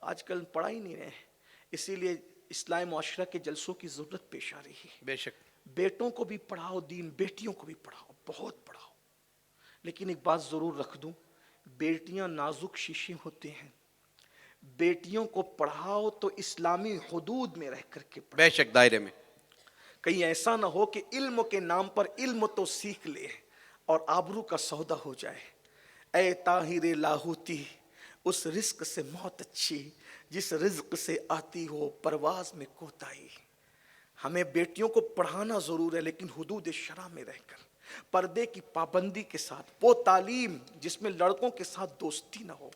آج کل پڑھا ہی نہیں رہے، اسی لیے اصلاح معاشرہ کے جلسوں کی ضرورت پیش آ رہی ہے. بے شک. بیٹوں کو بھی پڑھاؤ دین، بیٹیوں کو بھی پڑھاؤ، بہت پڑھاؤ. لیکن ایک بات ضرور رکھ دوں، بیٹیاں نازک شیشے ہوتے ہیں. بیٹیوں کو پڑھاؤ تو اسلامی حدود میں رہ کر کے پڑھاؤ. بے شک دائرے میں. کہیں ایسا نہ ہو کہ علم کے نام پر علم تو سیکھ لے اور آبرو کا سودا ہو جائے. اے طاہر لاہوتی، اس رزق سے موت اچھی جس رزق سے آتی ہو پرواز میں کوتاہی. ہمیں بیٹیوں کو پڑھانا ضرور ہے، لیکن حدود شرع میں رہ کر، پردے کی پابندی کے ساتھ. وہ تعلیم جس میں لڑکوں کے ساتھ دوستی نہ ہو،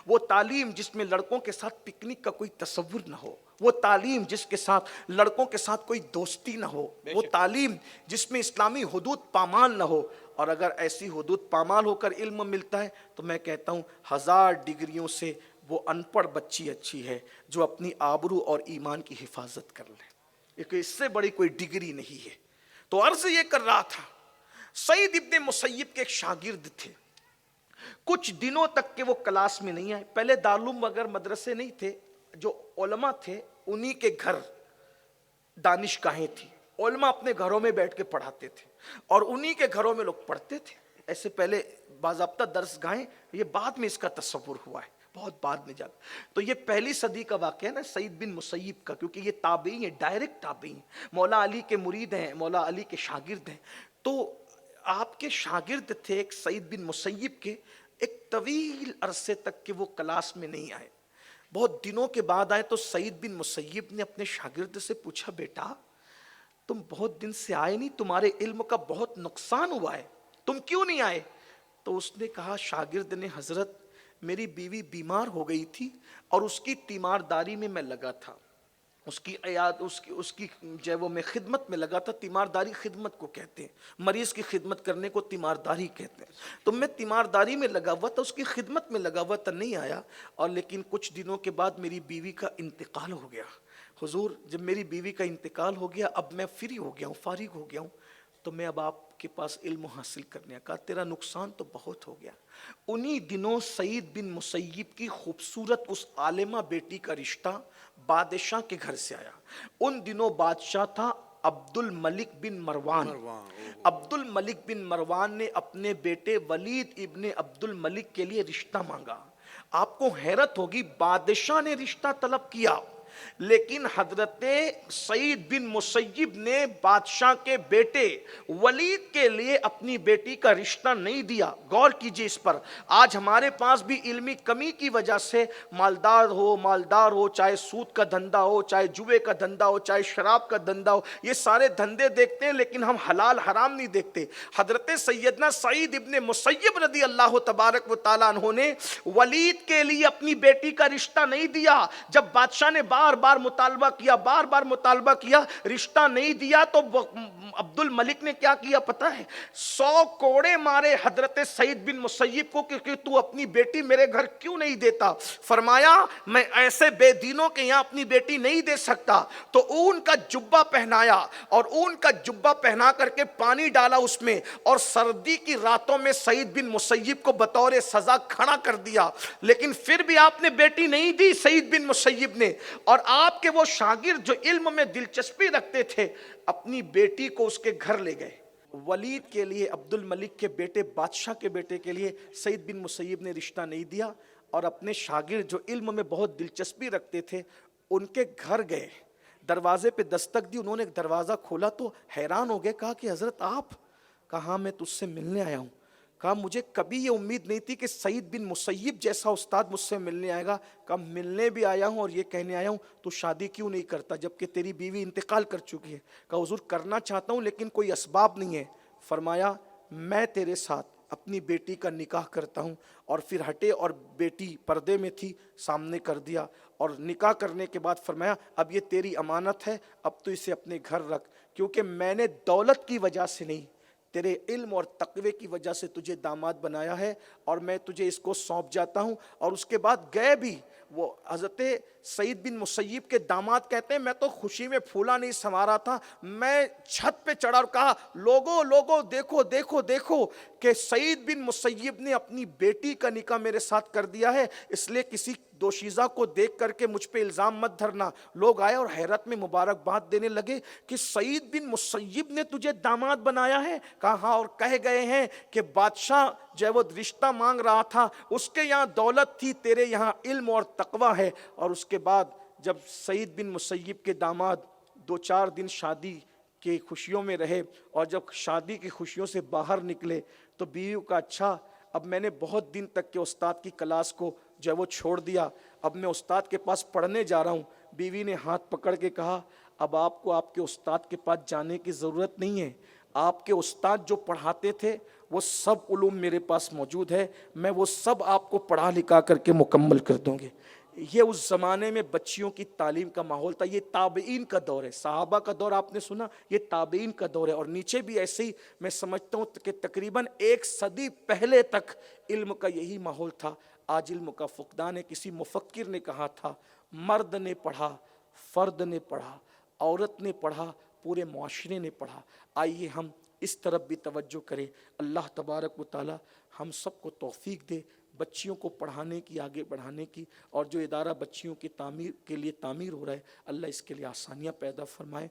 وہ تعلیم جس میں لڑکوں کے ساتھ پکنک کا کوئی تصور نہ ہو، وہ تعلیم جس کے ساتھ لڑکوں کے ساتھ کوئی دوستی نہ ہو، وہ تعلیم جس میں اسلامی حدود پامال نہ ہو. اور اگر ایسی حدود پامال ہو کر علم ملتا ہے تو میں کہتا ہوں 1000 ڈگریوں سے وہ ان پڑھ بچی اچھی ہے جو اپنی آبرو اور ایمان کی حفاظت کر لے. اس سے بڑی کوئی ڈگری نہیں ہے. تو عرض یہ کر رہا تھا، سعید ابن مسیب کے ایک شاگرد تھے. کچھ دنوں تک کہ وہ کلاس میں نہیں آئے. پہلے دارالعلوم اگر مدرسے نہیں تھے، جو علماء تھے انہی کے گھر دانشگاہیں تھی. علماء اپنے گھروں میں بیٹھ کے پڑھاتے تھے اور انہی کے گھروں میں لوگ پڑھتے تھے. ایسے پہلے باضابطہ درس گاہیں، یہ بعد میں اس کا تصور ہوا ہے، بہت بعد میں جا. تو یہ پہلی صدی کا واقعہ ہے نا سعید بن مسیب کا، کیونکہ یہ تابعی ہیں، ڈائریکٹ تابعی ہیں، مولا علی کے مرید ہیں، مولا علی کے شاگرد ہیں. تو آپ کے شاگرد تھے ایک سعید بن مسیب کے. ایک طویل عرصے تک کہ وہ کلاس میں نہیں آئے. بہت دنوں کے بعد آئے تو سعید بن مسیب نے اپنے شاگرد سے پوچھا، بیٹا تم بہت دن سے آئے نہیں، تمہارے علم کا بہت نقصان ہوا ہے، تم کیوں نہیں آئے؟ تو اس نے کہا، شاگرد نے، حضرت میری بیوی بیمار ہو گئی تھی اور اس کی تیمارداری میں میں لگا تھا، اس کی جو وہ میں خدمت میں لگا تھا. تیمارداری خدمت کو کہتے ہیں، مریض کی خدمت کرنے کو تیمارداری کہتے ہیں. تو میں تیمارداری میں لگا ہوا تھا، اس کی خدمت میں لگا ہوا تھا، نہیں آیا. اور لیکن کچھ دنوں کے بعد میری بیوی کا انتقال ہو گیا. حضور جب میری بیوی کا انتقال ہو گیا، اب میں فری ہو گیا ہوں، فارغ ہو گیا ہوں، تو میں اب آپ کے پاس علم حاصل کرنے کا. تیرا نقصان تو بہت ہو گیا. انہی دنوں سعید بن مسیب کی خوبصورت اس عالمہ بیٹی کا رشتہ بادشاہ کے گھر سے آیا. ان دنوں بادشاہ تھا عبد الملک بن مروان. عبد الملک بن مروان نے اپنے بیٹے ولید ابن عبد الملک کے لیے رشتہ مانگا. آپ کو حیرت ہوگی، بادشاہ نے رشتہ طلب کیا، لیکن حضرت سعید بن مسیب نے بادشاہ کے بیٹے ولید کے لیے اپنی بیٹی کا رشتہ نہیں دیا. غور کیجئے اس پر. آج ہمارے پاس بھی علمی کمی کی وجہ سے مالدار ہو، چاہے سود کا دھندا ہو، چاہے جوے کا دھندا ہو، چاہے شراب کا دھندا ہو، یہ سارے دھندے دیکھتے ہیں لیکن ہم حلال حرام نہیں دیکھتے. حضرت سیدنا سعید ابن مسیب رضی اللہ تبارک و تعالیٰ عنہ نے ولید کے لیے اپنی بیٹی کا رشتہ نہیں دیا. جب بادشاہ نے بار بار مطالبہ کیا، رشتہ نہیں دیا، تو عبد الملک نے کیا کیا پتہ ہے؟ 100 کوڑے مارے حضرت سعید بن مسیب کو کہ تو اپنی بیٹی میرے گھر کیوں نہیں دیتا. فرمایا، میں ایسے بے دینوں کے یہاں اپنی بیٹی نہیں دے سکتا. تو اون کا جبہ پہنایا اور اون کا جبہ پہنا کر کے پانی ڈالا اس میں، اور سردی کی راتوں میں سعید بن مسیب کو بطور سزا کھڑا کر دیا. لیکن پھر بھی آپ نے بیٹی نہیں دی سعید بن مسیب نے. اور آپ کے وہ شاگرد جو علم میں دلچسپی رکھتے تھے، اپنی بیٹی کو اس کے گھر لے گئے. ولید کے لیے، عبد الملک کے بیٹے، بادشاہ کے بیٹے کے لیے سعید بن مسیب نے رشتہ نہیں دیا، اور اپنے شاگرد جو علم میں بہت دلچسپی رکھتے تھے ان کے گھر گئے. دروازے پہ دستک دی، انہوں نے دروازہ کھولا تو حیران ہو گئے. کہا کہ حضرت آپ؟ کہا میں تجھ سے ملنے آیا ہوں. کہا مجھے کبھی یہ امید نہیں تھی کہ سعید بن مسیب جیسا استاد مجھ سے ملنے آئے گا. کہا ملنے بھی آیا ہوں اور یہ کہنے آیا ہوں تو شادی کیوں نہیں کرتا جبکہ تیری بیوی انتقال کر چکی ہے. کہا حضور کرنا چاہتا ہوں لیکن کوئی اسباب نہیں ہے. فرمایا میں تیرے ساتھ اپنی بیٹی کا نکاح کرتا ہوں. اور پھر ہٹے اور بیٹی پردے میں تھی، سامنے کر دیا، اور نکاح کرنے کے بعد فرمایا اب یہ تیری امانت ہے، اب تو اسے اپنے گھر رکھ، کیونکہ میں نے دولت کی وجہ سے نہیں، تیرے علم اور تقوی کی وجہ سے تجھے داماد بنایا ہے، اور میں تجھے اس کو سونپ جاتا ہوں. اور اس کے بعد گئے بھی. وہ حضرت سعید بن مسیب کے داماد کہتے ہیں میں تو خوشی میں پھولا نہیں سنوارا تھا، میں چھت پہ چڑھا اور کہا لوگو دیکھو دیکھو دیکھو کہ سعید بن مسیب نے اپنی بیٹی کا نکاح میرے ساتھ کر دیا ہے. اس لیے کسی دوشیزہ کو دیکھ کر کے مجھ پہ الزام مت دھرنا۔ لوگ آئے اور حیرت میں مبارکباد دینے لگے کہ سعید بن مسیب نے تجھے داماد بنایا ہے؟ کہا ہاں، اور کہہ گئے ہیں کہ بادشاہ جو ہے وہ رشتہ مانگ رہا تھا، اس کے یہاں دولت تھی، تیرے یہاں علم اور تقوی ہے۔ اور اس کے بعد جب سعید بن مسیب کے داماد 2-4 دن شادی کے خوشیوں میں رہے اور جب شادی کی خوشیوں سے باہر نکلے تو بیوی کا اچھا اب میں نے بہت دن تک کے استاد کی کلاس کو جو ہے وہ چھوڑ دیا، اب میں استاد کے پاس پڑھنے جا رہا ہوں۔ بیوی نے ہاتھ پکڑ کے کہا اب آپ کو آپ کے استاد کے پاس جانے کی ضرورت نہیں ہے، آپ کے استاد جو پڑھاتے تھے وہ سب علوم میرے پاس موجود ہے، میں وہ سب آپ کو پڑھا لکھا کر کے مکمل کر دوں گے۔ یہ اس زمانے میں بچیوں کی تعلیم کا ماحول تھا۔ یہ تابعین کا دور ہے، صحابہ کا دور آپ نے سنا، یہ تابعین کا دور ہے۔ اور نیچے بھی ایسے ہی میں سمجھتا ہوں کہ تقریباً 1 صدی پہلے تک علم کا یہی ماحول تھا۔ آج علم کا فقدان ہے۔ کسی مفکر نے کہا تھا مرد نے پڑھا، فرد نے پڑھا، عورت نے پڑھا، پورے معاشرے نے پڑھا۔ آئیے ہم اس طرف بھی توجہ کریں۔ اللہ تبارک و تعالی ہم سب کو توفیق دے بچیوں کو پڑھانے کی، آگے بڑھانے کی، اور جو ادارہ بچیوں کی تعمیر کے لیے تعمیر ہو رہا ہے اللہ اس کے لیے آسانیاں پیدا فرمائے۔